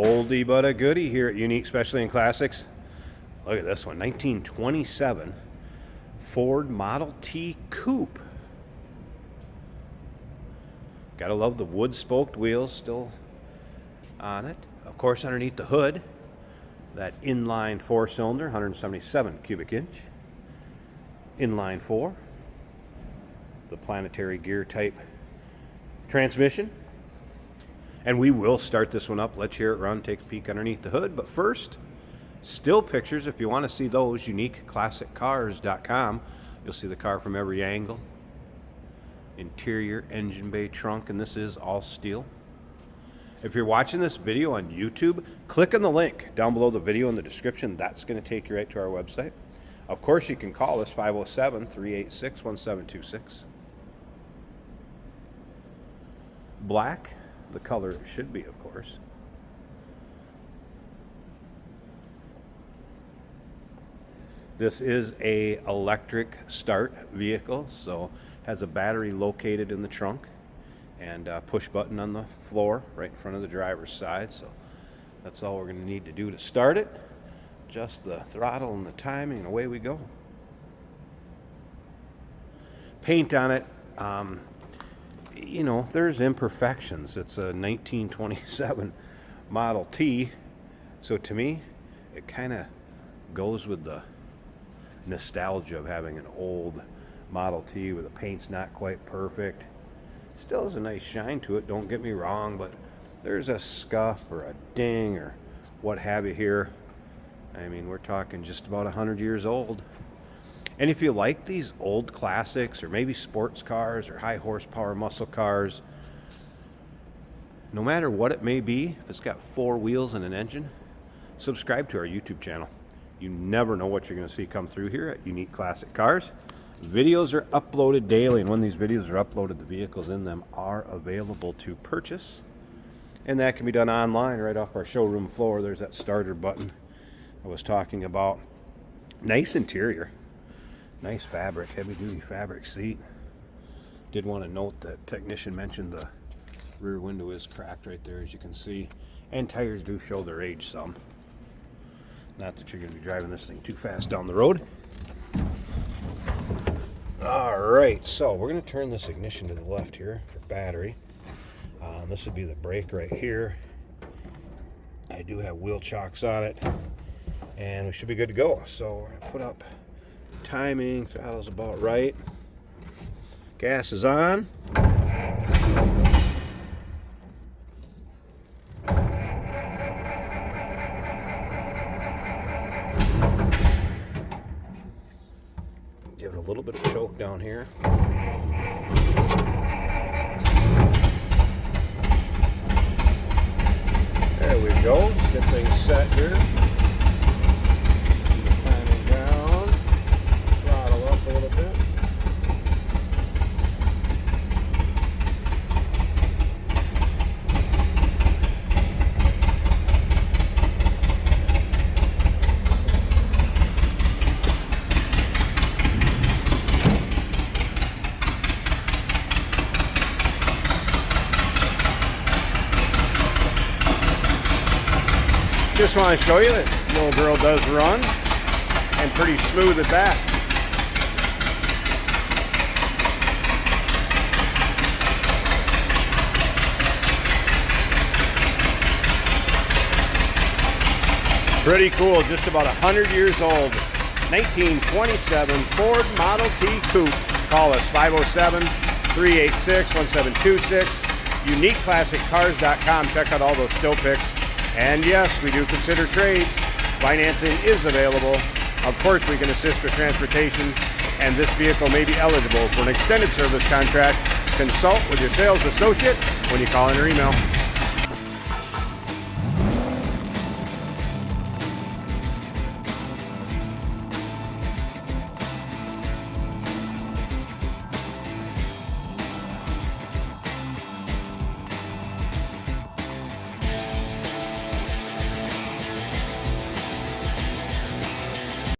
oldie but a goodie here at Unique Specialty and Classics. Look at this one, 1927 Ford Model T Coupe. Gotta love the wood spoked wheels still on it. Of course, underneath the hood, that inline 4-cylinder, 177 cubic inch, inline 4, the planetary gear type transmission. And we will start this one up, let you hear it run, take a peek underneath the hood. But first, still pictures. If you want to see those, uniqueclassiccars.com. You'll see the car from every angle. Interior, engine bay, trunk, and this is all steel. If you're watching this video on YouTube, click on the link down below the video in the description. That's going to take you right to our website. Of course, you can call us 507-386-1726. Black, the color it should be, of course. This is a electric start vehicle, so has a battery located in the trunk and a push button on the floor right in front of the driver's side. So that's all we're going to need to do to start it. Just the throttle and the timing, and away we go. Paint on it, you know, there's imperfections. It's a 1927 Model T, so to me it kind of goes with the nostalgia of having an old Model T where the paint's not quite perfect. Still has a nice shine to it, don't get me wrong, but there's a scuff or a ding or what have you here. I mean, we're talking just about 100 years old. And if you like these old classics or maybe sports cars or high horsepower muscle cars, no matter what it may be, if it's got 4 wheels and an engine, subscribe to our YouTube channel. You never know what you're going to see come through here at Unique Classic Cars. Videos are uploaded daily, and when these videos are uploaded, the vehicles in them are available to purchase. And that can be done online right off our showroom floor. There's that starter button I was talking about. Nice interior. Nice fabric, heavy-duty fabric seat. Did want to note that technician mentioned the rear window is cracked right there, as you can see. And tires do show their age some. Not that you're going to be driving this thing too fast down the road. Alright, so we're going to turn this ignition to the left here for battery. This would be the brake right here. I do have wheel chocks on it, and we should be good to go. So we're going to put up timing, throttle's about right. Gas is on. Give it a little bit of choke down here. There we go. Let's get things set here. Timing down. Throttle up a little bit. Just want to show you that little girl does run, and pretty smooth at that. Pretty cool, just about 100 years old. 1927 Ford Model T Coupe. Call us 507-386-1726. UniqueClassicCars.com. Check out all those still pics. And yes, we do consider trades. Financing is available. Of course, we can assist with transportation, and this vehicle may be eligible for an extended service contract. Consult with your sales associate when you call in or email.